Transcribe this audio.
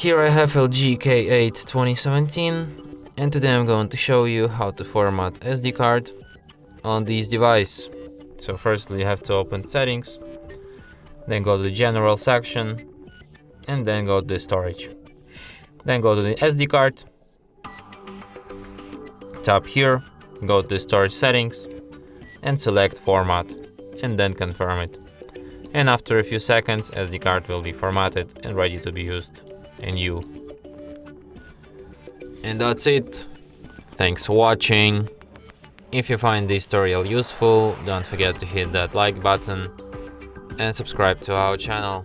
Here I have LG K8 2017, and today I'm going to show you how to format SD card on this device. So firstly you have to open settings, then go to the general section, and then go to the storage. Then go to the SD card, tap here, go to the storage settings, and select format, and then confirm it. And after a few seconds, SD card will be formatted and ready to be used in you. And that's it. Thanks for watching. If you find this tutorial useful, don't forget to hit that like button and subscribe to our channel.